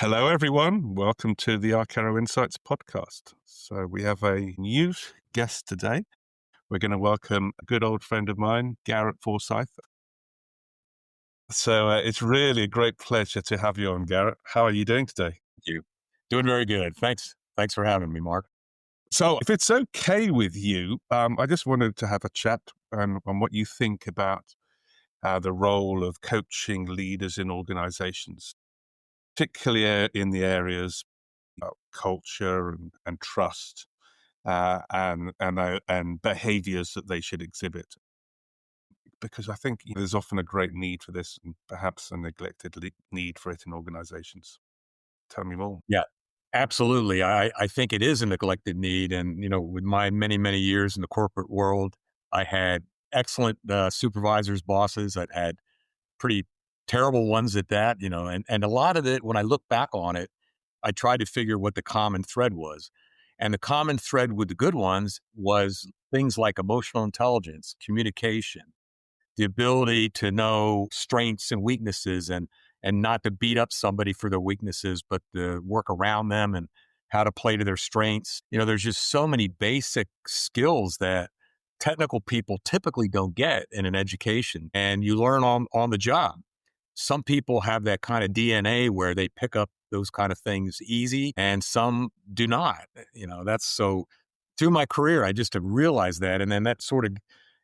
Hello, everyone. Welcome to the Arcaro Insights podcast. So we have a new guest today. We're going to welcome a good old friend of mine, Garrett Forsythe. So it's really a great pleasure to have you on, Garrett. How are you doing today? You. Doing very good. Thanks. Thanks for having me, Mark. So if it's okay with you, I just wanted to have a chat on what you think about the role of coaching leaders in organizations, particularly in the areas of culture and trust. And behaviors that they should exhibit. Because I think there's often a great need for this and perhaps a neglected need for it in organizations. Tell me more. Yeah, absolutely. I think it is a neglected need. And, with my many, many years in the corporate world, I had excellent supervisors, bosses. I'd had pretty terrible ones at that, and a lot of it, when I look back on it, I tried to figure what the common thread was. And the common thread with the good ones was things like emotional intelligence, communication, the ability to know strengths and weaknesses and not to beat up somebody for their weaknesses, but to work around them and how to play to their strengths. There's just so many basic skills that technical people typically don't get in an education, and you learn on the job. Some people have that kind of DNA where they pick up those kind of things easy, and some do not. That's so through my career, I just have realized that. And then that sort of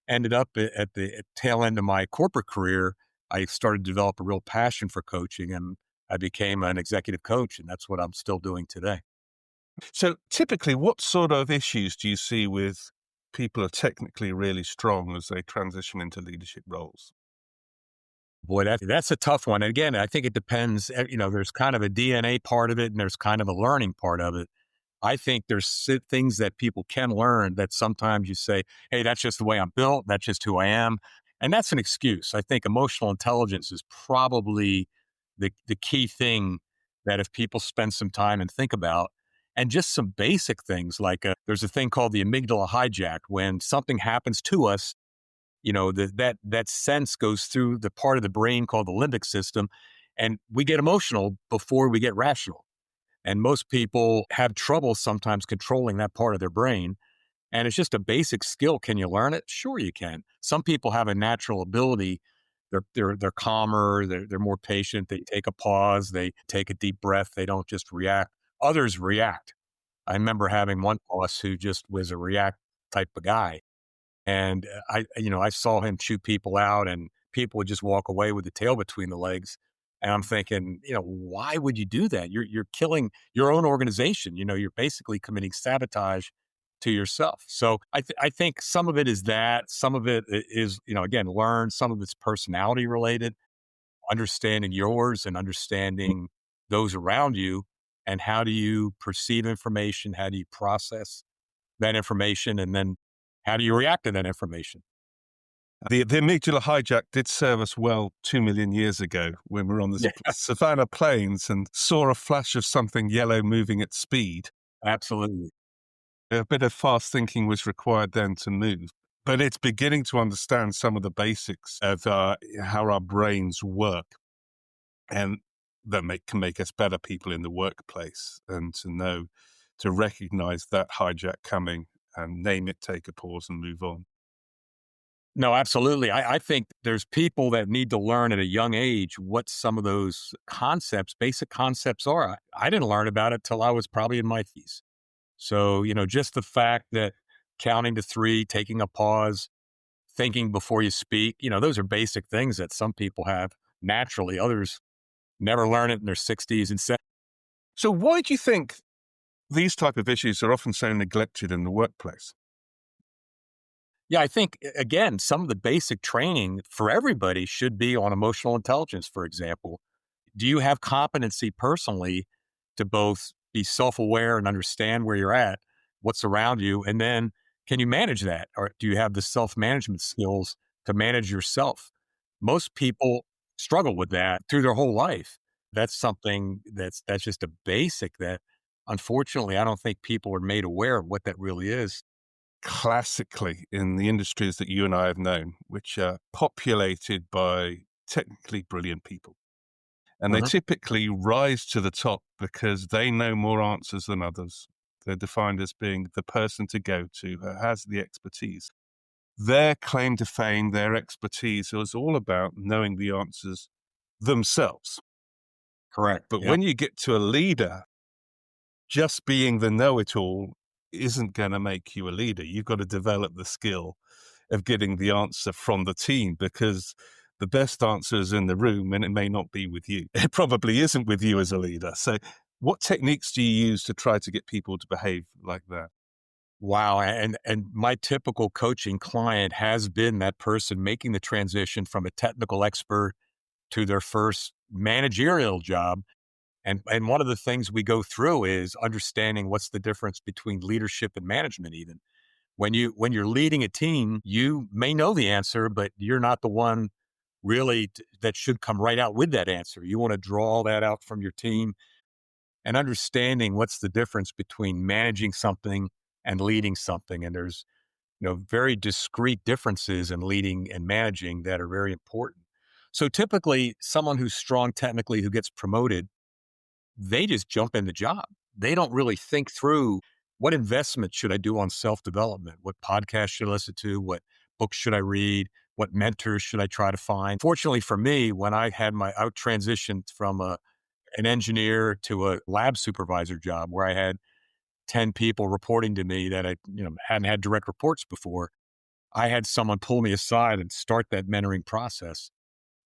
ended up at the tail end of my corporate career. I started to develop a real passion for coaching, and I became an executive coach, and that's what I'm still doing today. So typically, what sort of issues do you see with people who are technically really strong as they transition into leadership roles? Boy, that's a tough one. And again, I think it depends. There's kind of a DNA part of it, and there's kind of a learning part of it. I think there's things that people can learn that sometimes you say, hey, that's just the way I'm built. That's just who I am. And that's an excuse. I think emotional intelligence is probably the key thing that if people spend some time and think about, and just some basic things like there's a thing called the amygdala hijack. When something happens to us, that sense goes through the part of the brain called the limbic system, and we get emotional before we get rational. And most people have trouble sometimes controlling that part of their brain. And it's just a basic skill. Can you learn it? Sure, you can. Some people have a natural ability. They're calmer. They're more patient. They take a pause. They take a deep breath. They don't just react. Others react. I remember having one boss who just was a react type of guy. And I saw him chew people out, and people would just walk away with the tail between the legs. And I'm thinking, why would you do that? You're killing your own organization. You're basically committing sabotage to yourself. So I think some of it is that. Some of it is, again, learn. Some of it's personality related, understanding yours and understanding those around you. And how do you perceive information? How do you process that information? And then how do you react to that information? The amygdala hijack did serve us well 2 million years ago when we were on the Yeah, savannah plains and saw a flash of something yellow moving at speed. absolutely. A bit of fast thinking was required then to move. But it's beginning to understand some of the basics of how our brains work, and that can make us better people in the workplace, and to recognize that hijack coming and name it, take a pause, and move on. No, absolutely. I think there's people that need to learn at a young age what some of those concepts, basic concepts are. I didn't learn about it till I was probably in my 30s. So, just the fact that counting to three, taking a pause, thinking before you speak, those are basic things that some people have naturally. Others never learn it in their 60s and 70s. So why do you think these type of issues are often so neglected in the workplace? Yeah, I think, again, some of the basic training for everybody should be on emotional intelligence, for example. Do you have competency personally to both be self aware and understand where you're at, what's around you? And then can you manage that? Or do you have the self management skills to manage yourself? Most people struggle with that through their whole life. That's something that's just a basic that unfortunately I don't think people are made aware of what that really is. Classically, in the industries that you and I have known, which are populated by technically brilliant people, And they Mhm. typically rise to the top because they know more answers than others. They're defined as being the person to go to who has the expertise. Their claim to fame, their expertise was all about knowing the answers themselves. Correct. But Yep. when you get to a leader, just being the know-it-all isn't going to make you a leader. You've got to develop the skill of getting the answer from the team, because the best answer is in the room and it may not be with you. It probably isn't with you as a leader. So what techniques do you use to try to get people to behave like that? Wow. And my typical coaching client has been that person making the transition from a technical expert to their first managerial job. And one of the things we go through is understanding what's the difference between leadership and management even. When you're leading a team, you may know the answer, but you're not the one really that should come right out with that answer. You want to draw all that out from your team and understanding what's the difference between managing something and leading something. And there's, very discrete differences in leading and managing that are very important. So typically someone who's strong technically who gets promoted, they just jump in the job. They don't really think through what investment should I do on self development? What podcast should I listen to? What books should I read? What mentors should I try to find? Fortunately for me, when I transitioned from an engineer to a lab supervisor job where I had 10 people reporting to me that I hadn't had direct reports before. I had someone pull me aside and start that mentoring process.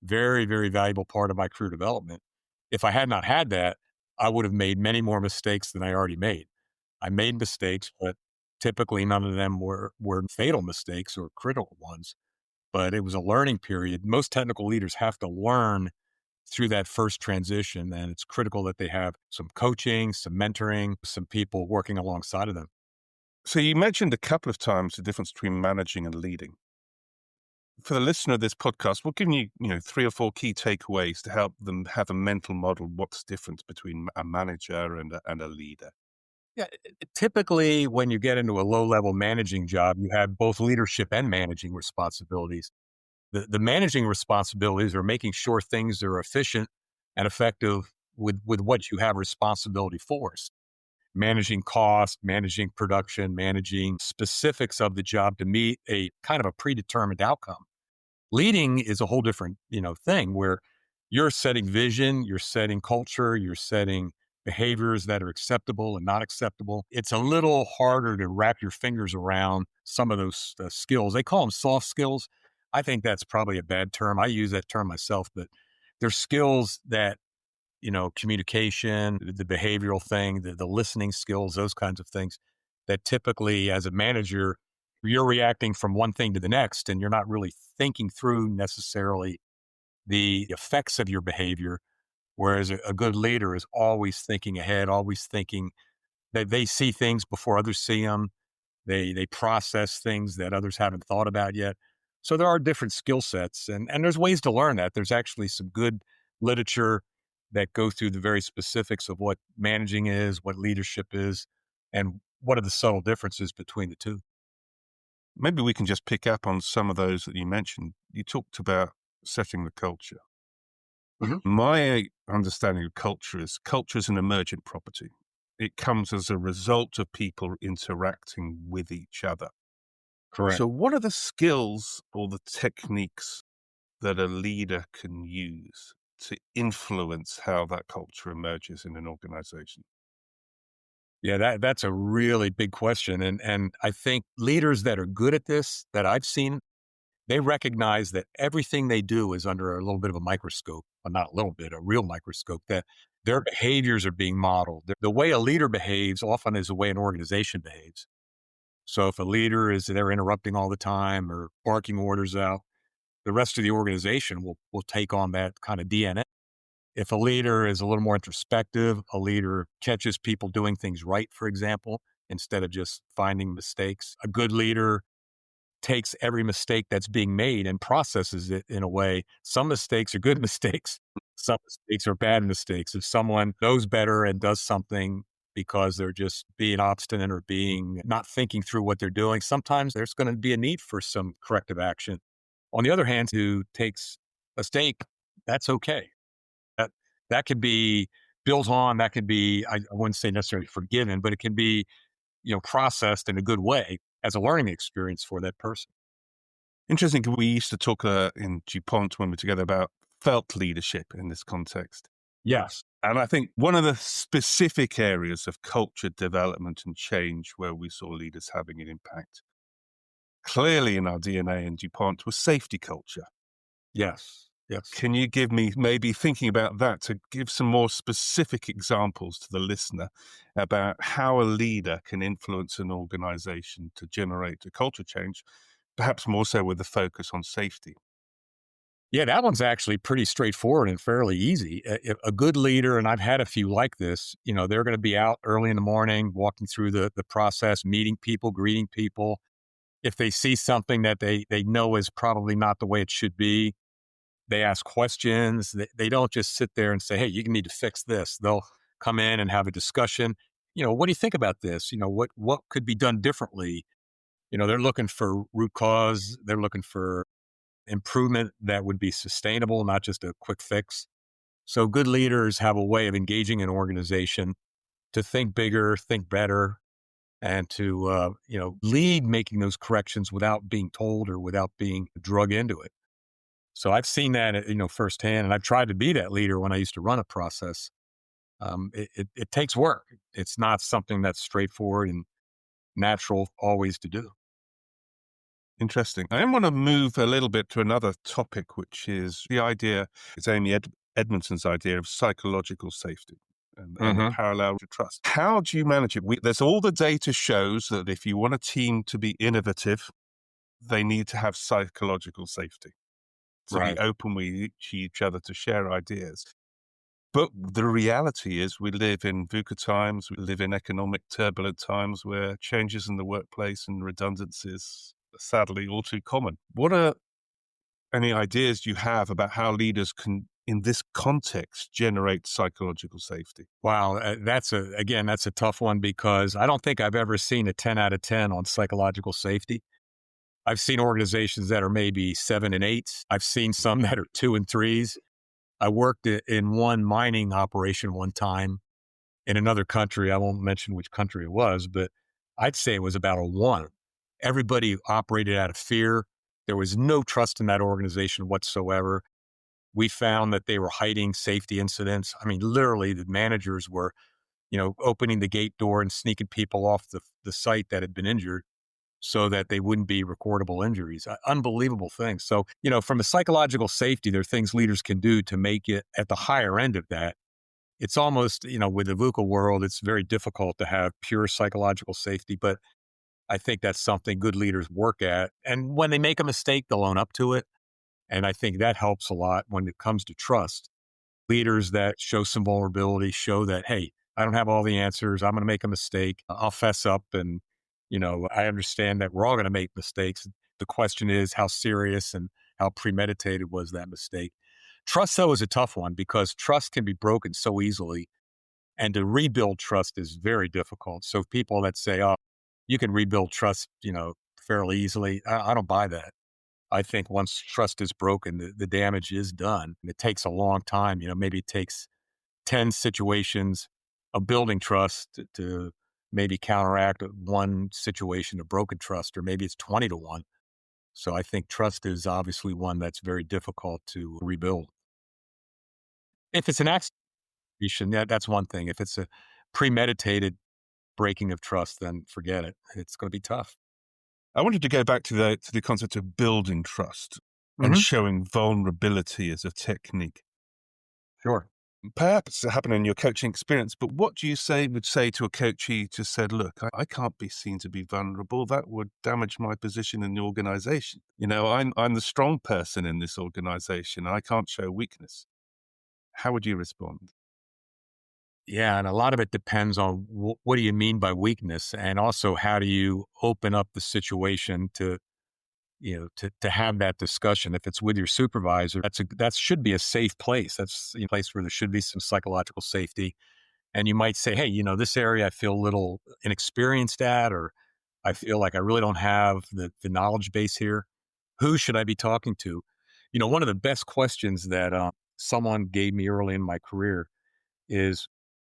Very, very valuable part of my career development. If I had not had that, I would have made many more mistakes than I already made. I made mistakes, but typically none of them were fatal mistakes or critical ones. But it was a learning period. Most technical leaders have to learn through that first transition, and it's critical that they have some coaching, some mentoring, some people working alongside of them. So you mentioned a couple of times the difference between managing and leading. For the listener of this podcast, we're giving you, 3 or 4 key takeaways to help them have a mental model what's the difference between a manager and a leader. Yeah, typically when you get into a low-level managing job, you have both leadership and managing responsibilities. The managing responsibilities are making sure things are efficient and effective with what you have responsibility for. Managing cost, managing production, managing specifics of the job to meet a kind of a predetermined outcome. Leading is a whole different, thing where you're setting vision, you're setting culture, you're setting behaviors that are acceptable and not acceptable. It's a little harder to wrap your fingers around some of those skills. They call them soft skills. I think that's probably a bad term. I use that term myself, but they're skills that, communication, the behavioral thing, the listening skills, those kinds of things that typically as a manager, you're reacting from one thing to the next and you're not really thinking through necessarily the effects of your behavior. Whereas a good leader is always thinking ahead, always thinking that they see things before others see them. They process things that others haven't thought about yet. So there are different skill sets and there's ways to learn that. There's actually some good literature that go through the very specifics of what managing is, what leadership is, and what are the subtle differences between the two. Maybe we can just pick up on some of those that you mentioned. You talked about setting the culture. Mhm. My understanding of culture is an emergent property. It comes as a result of people interacting with each other. Correct. So, what are the skills or the techniques that a leader can use to influence how that culture emerges in an organization? Yeah, that's a really big question. And I think leaders that are good at this that I've seen, they recognize that everything they do is under a little bit of a microscope, well, not a little bit, a real microscope, that their behaviors are being modeled. The way a leader behaves often is the way an organization behaves. So if a leader is they're interrupting all the time or barking orders out, the rest of the organization will take on that kind of DNA. If a leader is a little more introspective, a leader catches people doing things right, for example, instead of just finding mistakes, a good leader takes every mistake that's being made and processes it in a way. Some mistakes are good mistakes. Some mistakes are bad mistakes. If someone knows better and does something because they're just being obstinate or being not thinking through what they're doing, sometimes there's going to be a need for some corrective action. On the other hand, who takes a mistake, that's okay. That That could be built on, that could be, I wouldn't say necessarily forgiven, but it can be, processed in a good way as a learning experience for that person. Interesting. We used to talk in DuPont when we were together about felt leadership in this context. Yes. And I think one of the specific areas of culture development and change where we saw leaders having an impact, clearly in our DNA in DuPont, was safety culture. Yes. Yes. Can you give me, maybe thinking about that, to give some more specific examples to the listener about how a leader can influence an organization to generate a culture change, perhaps more so with the focus on safety? Yeah, that one's actually pretty straightforward and fairly easy. A good leader, and I've had a few like this, they're going to be out early in the morning, walking through the process, meeting people, greeting people. If they see something that they know is probably not the way it should be, they ask questions. They don't just sit there and say, "Hey, you need to fix this." They'll come in and have a discussion. What do you think about this? What could be done differently? They're looking for root cause. They're looking for improvement that would be sustainable, not just a quick fix. So good leaders have a way of engaging an organization to think bigger, think better, and to lead making those corrections without being told or without being drug into it. So I've seen that firsthand, and I've tried to be that leader when I used to run a process. It takes work. It's not something that's straightforward and natural always to do. Interesting. I want to move a little bit to another topic, which is the idea, it's Edmondson's idea of psychological safety and the Hmm. parallel to trust. How do you manage it? There's all the data shows that if you want a team to be innovative, they need to have psychological safety, to be Right. open with each other, to share ideas. But the reality is we live in VUCA times, we live in economic turbulent times where changes in the workplace and redundancies are sadly all too common. What are any ideas you have about how leaders can, in this context, generate psychological safety? Wow, that's a tough one because I don't think I've ever seen a 10 out of 10 on psychological safety. I've seen organizations that are maybe 7 and 8s. I've seen some that are 2 and 3s. I worked in one mining operation one time in another country. I won't mention which country it was, but I'd say it was about a 1. Everybody operated out of fear. There was no trust in that organization whatsoever. We found that they were hiding safety incidents. I mean, literally, the managers were, opening the gate door and sneaking people off the site that had been injured so that they wouldn't be recordable injuries. Unbelievable things. So, from a psychological safety, there are things leaders can do to make it at the higher end of that. It's almost, with the VUCA world, it's very difficult to have pure psychological safety, but I think that's something good leaders work at. And when they make a mistake, they'll own up to it. And I think that helps a lot when it comes to trust. Leaders that show some vulnerability, show that, hey, I don't have all the answers. I'm going to make a mistake. I'll fess up. And, I understand that we're all going to make mistakes. The question is, how serious and how premeditated was that mistake? Trust, though, is a tough one because trust can be broken so easily. And to rebuild trust is very difficult. So people that say, oh, you can rebuild trust, fairly easily, I don't buy that. I think once trust is broken, the damage is done. It takes a long time. Maybe it takes 10 situations of building trust to maybe counteract one situation of broken trust, or maybe it's 20 to 1. So I think trust is obviously one that's very difficult to rebuild. If it's an accident, that's one thing. If it's a premeditated breaking of trust, then forget it. It's going to be tough. I wanted to go back to the concept of building trust and Hmm. showing vulnerability as a technique. Sure. Perhaps it happened in your coaching experience, but what do you would say to a coach who just said, look, I can't be seen to be vulnerable. That would damage my position in the organization. I'm the strong person in this organization. I can't show weakness. How would you respond? Yeah, and a lot of it depends on what do you mean by weakness, and also how do you open up the situation to to have that discussion. If it's with your supervisor, that should be a safe place. That's a place where there should be some psychological safety, and you might say, hey, this area I feel a little inexperienced at, or I feel like I really don't have the knowledge base here. Who should I be talking to? One of the best questions that someone gave me early in my career is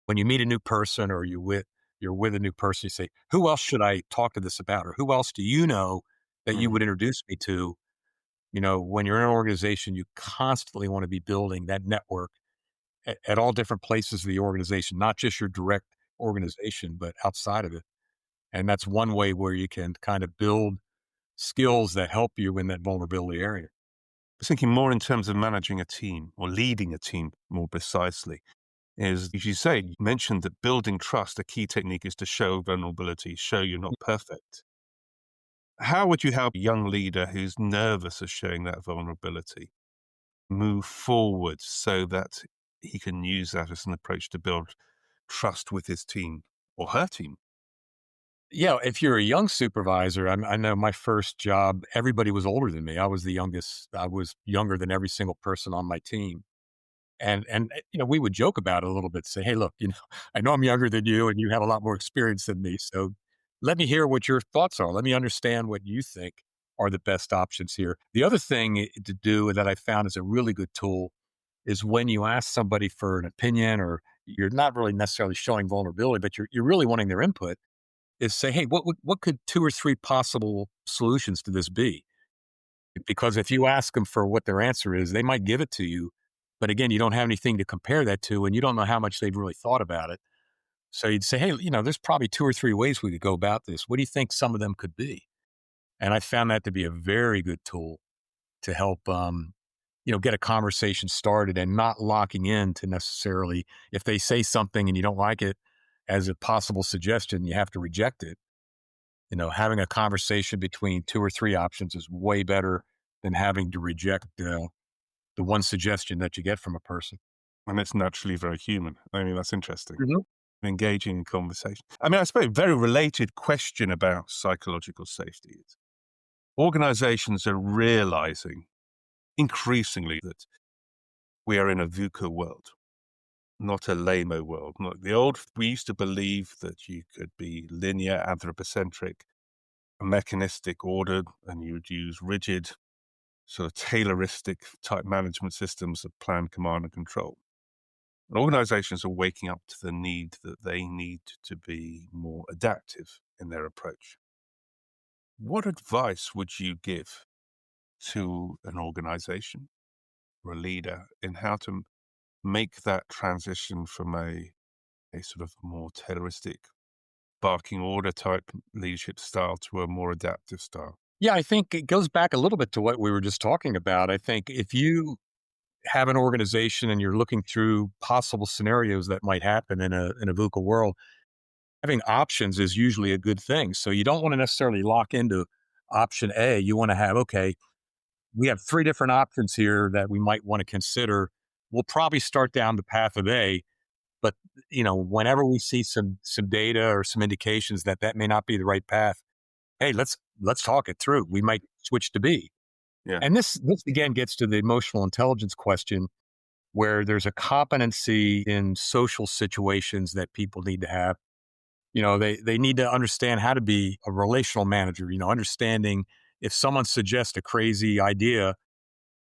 when you meet a new person or you're with a new person, you say, "Who else should I talk to this about?" Or "Who else do you know that you Mhm. would introduce me to?" When you're in an organization, you constantly want to be building that network at all different places of the organization, not just your direct organization, but outside of it. And that's one way where you can kind of build skills that help you in that vulnerability area. I was thinking more in terms of managing a team or leading a team more precisely. Is, as you say, you mentioned that building trust, a key technique is to show vulnerability, show you're not perfect. How would you help a young leader who's nervous of showing that vulnerability move forward so that he can use that as an approach to build trust with his team or her team? Yeah, if you're a young supervisor, I know my first job, everybody was older than me. I was the youngest. I was younger than every single person on my team. And we would joke about it a little bit, say, "Hey, look, I know I'm younger than you and you have a lot more experience than me. So let me hear what your thoughts are. Let me understand what you think are the best options here." The other thing to do that I found is a really good tool is when you ask somebody for an opinion or you're not really necessarily showing vulnerability, but you're really wanting their input, is say, "Hey, what could two or three possible solutions to this be?" Because if you ask them for what their answer is, they might give it to you. But again, you don't have anything to compare that to, and you don't know how much they've really thought about it. So you'd say, "Hey, there's probably two or three ways we could go about this. What do you think some of them could be?" And I found that to be a very good tool to help, get a conversation started and not locking in to necessarily, if they say something and you don't like it as a possible suggestion, you have to reject it. Having a conversation between two or three options is way better than having to reject the one suggestion that you get from a person. And it's naturally very human. I mean, that's interesting. Mhm. Engaging in conversation. I mean, I suppose a very related question about psychological safety is organizations are realizing increasingly that we are in a VUCA world, not a LAMO world. Not the old, we used to believe that you could be linear, anthropocentric, mechanistic, ordered, and you would use rigid, sort of Tayloristic type management systems of plan, command, and control. And organizations are waking up to the need that they need to be more adaptive in their approach. What advice would you give to an organization or a leader in how to make that transition from a sort of more Tayloristic, barking order type leadership style to a more adaptive style? Yeah, I think it goes back a little bit to what we were just talking about. I think if you have an organization and you're looking through possible scenarios that might happen in a VUCA world, having options is usually a good thing. So you don't want to necessarily lock into option A. You want to have, okay, we have three different options here that we might want to consider. We'll probably start down the path of A, but whenever we see some data or some indications that that may not be the right path, hey, let's talk it through. We might switch to B. Yeah. And this again gets to the emotional intelligence question where there's a competency in social situations that people need to have. They need to understand how to be a relational manager, understanding if someone suggests a crazy idea,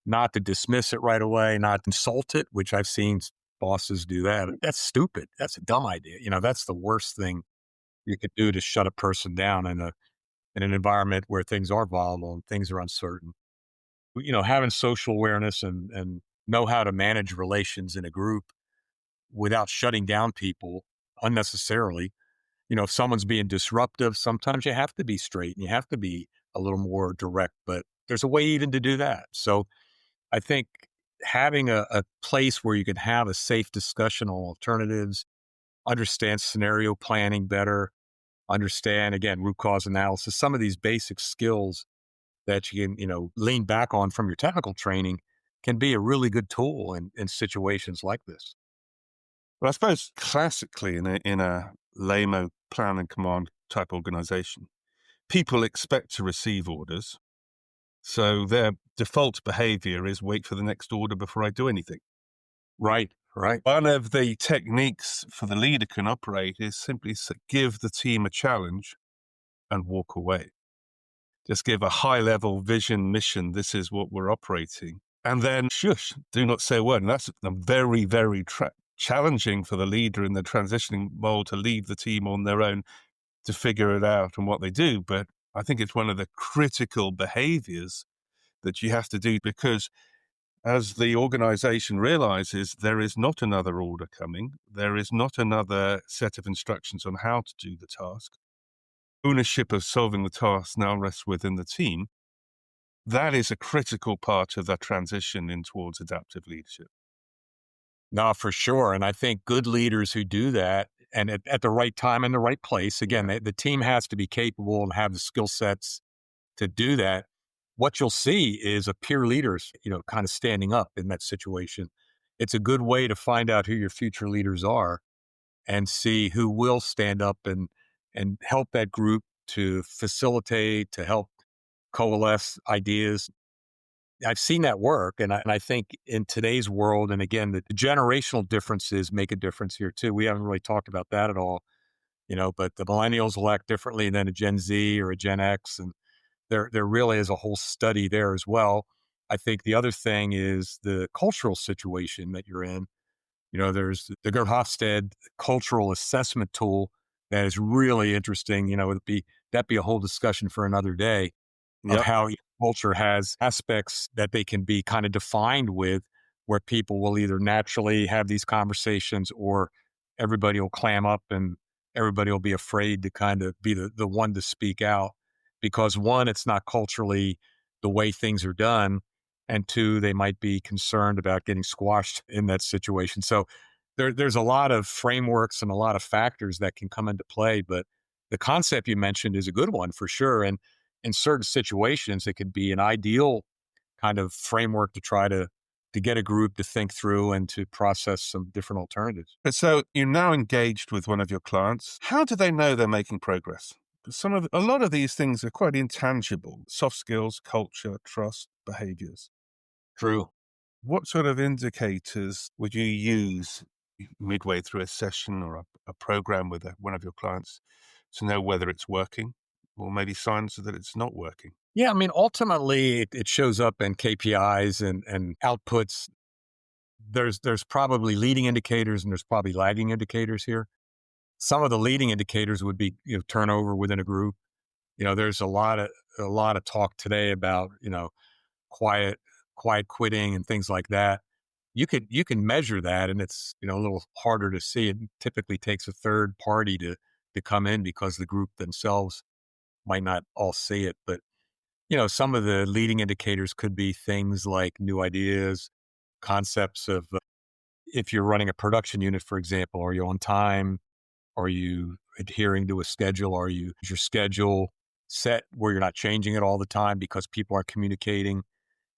not to dismiss it right away, not insult it, which I've seen bosses do that. That's stupid. That's a dumb idea. That's the worst thing you could do to shut a person down in an environment where things are volatile and things are uncertain. Having social awareness and know how to manage relations in a group without shutting down people unnecessarily. If someone's being disruptive, sometimes you have to be straight and you have to be a little more direct, but there's a way even to do that. So I think having a place where you can have a safe discussion on alternatives, understand scenario planning better, understand, again, root cause analysis, some of these basic skills that you can, lean back on from your technical training can be a really good tool in situations like this. But I suppose classically in a LAMO plan and command type organization, people expect to receive orders. So their default behavior is wait for the next order before I do anything. Right, right. One of the techniques for the leader can operate is simply give the team a challenge and walk away. Just give a high level vision mission. This is what we're operating. And then, shush, do not say a word. And that's very, very challenging for the leader in the transitioning role to leave the team on their own to figure it out and what they do. But I think it's one of the critical behaviors that you have to do, because as the organization realizes there is not another order coming, there is not another set of instructions on how to do the task. Ownership of solving the task now rests within the team. That is a critical part of the transition in towards adaptive leadership. No, for sure. And I think good leaders who do that and at the right time and the right place, again, Yeah. the team has to be capable and have the skill sets to do that. What you'll see is a peer leaders, kind of standing up in that situation. It's a good way to find out who your future leaders are and see who will stand up and help that group to facilitate, to help coalesce ideas. I've seen that work, and I think in today's world, and again, the generational differences make a difference here too. We haven't really talked about that at all, but the millennials will act differently than a Gen Z or a Gen X, and there really is a whole study there as well. I think the other thing is the cultural situation that you're in. There's the Gerd Hofstede cultural assessment tool that is really interesting. That'd be a whole discussion for another day of Yep. how each culture has aspects that they can be kind of defined with, where people will either naturally have these conversations or everybody will clam up and everybody will be afraid to kind of be the one to speak out because one, it's not culturally the way things are done. And two, they might be concerned about getting squashed in that situation. So there's a lot of frameworks and a lot of factors that can come into play. But the concept you mentioned is a good one for sure. And in certain situations, it could be an ideal kind of framework to try to get a group to think through and to process some different alternatives. But so you're now engaged with one of your clients. How do they know they're making progress? 'Cause a lot of these things are quite intangible: soft skills, culture, trust, behaviors. True. What sort of indicators would you use midway through a session or a program with one of your clients to know whether it's working, or maybe signs that it's not working? Yeah, I mean, ultimately, it shows up in KPIs and outputs. There's probably leading indicators and there's probably lagging indicators here. Some of the leading indicators would be turnover within a group. There's a lot of talk today about quiet quiet quitting and things like that. You can measure that, and it's a little harder to see. It typically takes a third party to come in because the group themselves might not all see it. But some of the leading indicators could be things like new ideas, concepts of if you're running a production unit, for example, are you on time? Are you adhering to a schedule? Is your schedule set where you're not changing it all the time because people are communicating?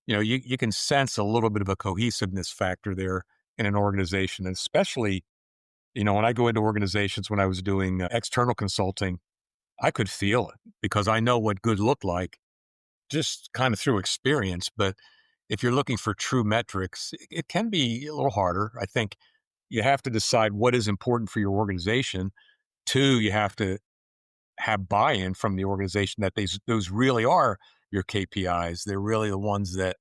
You can sense a little bit of a cohesiveness factor there in an organization, and especially, when I go into organizations when I was doing external consulting, I could feel it because I know what good looked like just kind of through experience. But if you're looking for true metrics, it can be a little harder. I think you have to decide what is important for your organization. Two, you have to have buy-in from the organization that those really are your KPIs. They're really the ones that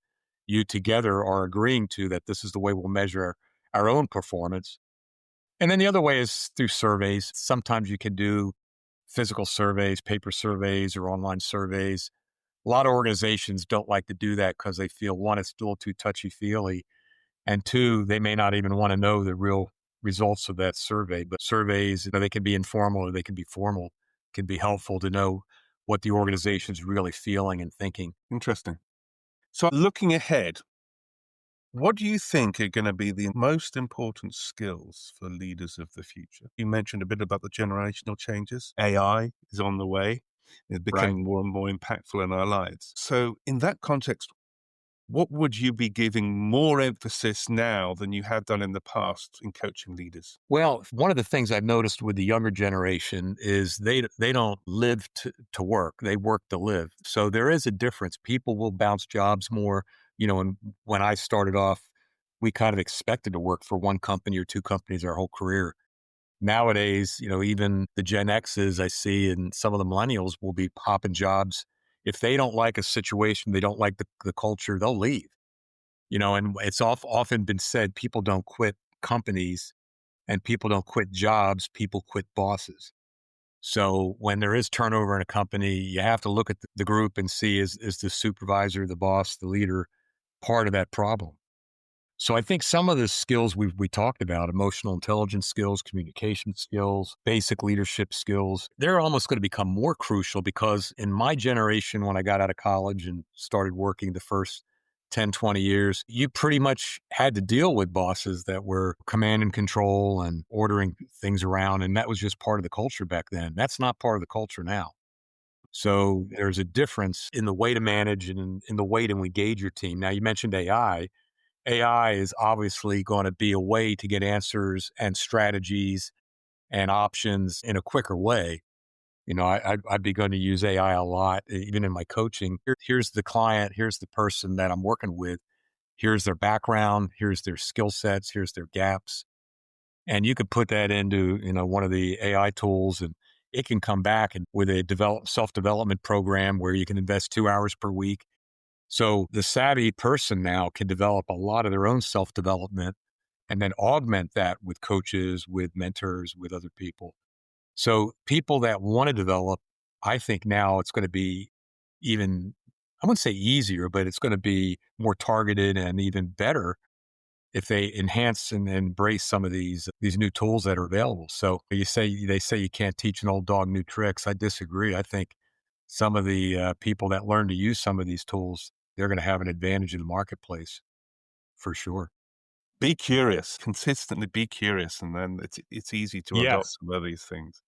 you together are agreeing to, that this is the way we'll measure our own performance. And then the other way is through surveys. Sometimes you can do physical surveys, paper surveys, or online surveys. A lot of organizations don't like to do that because they feel, one, it's still too touchy-feely, and two, they may not even want to know the real results of that survey. But surveys, they can be informal or they can be formal, can be helpful to know what the organization's really feeling and thinking. Interesting. So looking ahead, what do you think are going to be the most important skills for leaders of the future? You mentioned a bit about the generational changes. AI is on the way. It's Right. becoming more and more impactful in our lives. So in that context, what would you be giving more emphasis now than you have done in the past in coaching leaders? Well, one of the things I've noticed with the younger generation is they don't live to work; they work to live. So there is a difference. People will bounce jobs more. And when I started off, we kind of expected to work for one company or two companies our whole career. Nowadays, even the Gen X's I see and some of the millennials will be popping jobs. If they don't like a situation, they don't like the culture, they'll leave. And it's often been said people don't quit companies and people don't quit jobs, people quit bosses. So when there is turnover in a company, you have to look at the group and see is the supervisor, the boss, the leader part of that problem. So I think some of the skills we talked about, emotional intelligence skills, communication skills, basic leadership skills, they're almost going to become more crucial because in my generation, when I got out of college and started working the first 10, 20 years, you pretty much had to deal with bosses that were command and control and ordering things around. And that was just part of the culture back then. That's not part of the culture now. So there's a difference in the way to manage and in the way to engage your team. Now, you mentioned AI. AI is obviously going to be a way to get answers and strategies and options in a quicker way. I've begun to use AI a lot, even in my coaching. Here's the client, here's the person that I'm working with, here's their background, here's their skill sets, here's their gaps. And you could put that into, one of the AI tools and it can come back and with a self-development program where you can invest 2 hours per week. So the savvy person now can develop a lot of their own self-development and then augment that with coaches, with mentors, with other people. So people that want to develop, I think now it's going to be even, I wouldn't say easier, but it's going to be more targeted and even better if they enhance and embrace some of these new tools that are available. So they say you can't teach an old dog new tricks. I disagree. I think some of the people that learn to use some of these tools, they're going to have an advantage in the marketplace for sure. Be curious, consistently be curious, and then it's easy to adopt Yes. some of these things.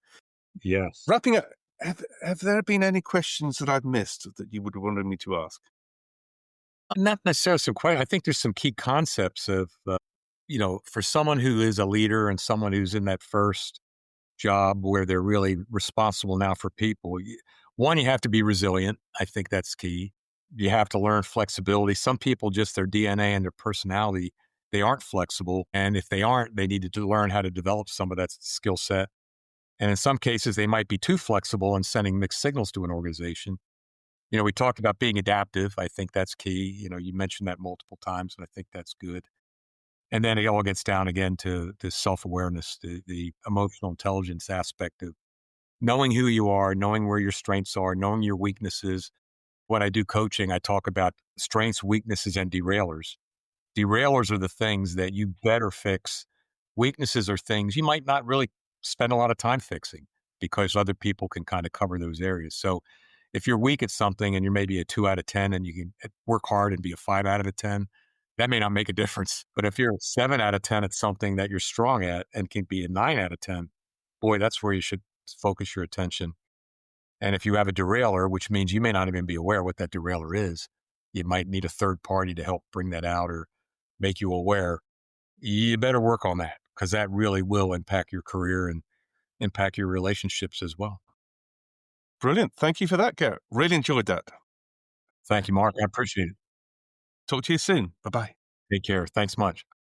Yes. Wrapping up, have there been any questions that I've missed that you would wanted me to ask? Not necessarily some quite. I think there's some key concepts of, for someone who is a leader and someone who's in that first job where they're really responsible now for people. One, you have to be resilient. I think that's key. You have to learn flexibility. Some people, just their DNA and their personality, they aren't flexible. And if they aren't, they need to learn how to develop some of that skill set. And in some cases, they might be too flexible and sending mixed signals to an organization. We talked about being adaptive. I think that's key. You mentioned that multiple times, and I think that's good. And then it all gets down again to self awareness, the emotional intelligence aspect of knowing who you are, knowing where your strengths are, knowing your weaknesses. When I do coaching, I talk about strengths, weaknesses, and derailers. Derailers are the things that you better fix. Weaknesses are things you might not really spend a lot of time fixing because other people can kind of cover those areas. So if you're weak at something and you're maybe a 2 out of 10 and you can work hard and be a 5 out of 10, that may not make a difference. But if you're a 7 out of 10 at something that you're strong at and can be a 9 out of 10, boy, that's where you should focus your attention. And if you have a derailer, which means you may not even be aware what that derailer is, you might need a third party to help bring that out or make you aware. You better work on that because that really will impact your career and impact your relationships as well. Brilliant. Thank you for that, Garrett. Really enjoyed that. Thank you, Mark. I appreciate it. Talk to you soon. Bye bye. Take care. Thanks much.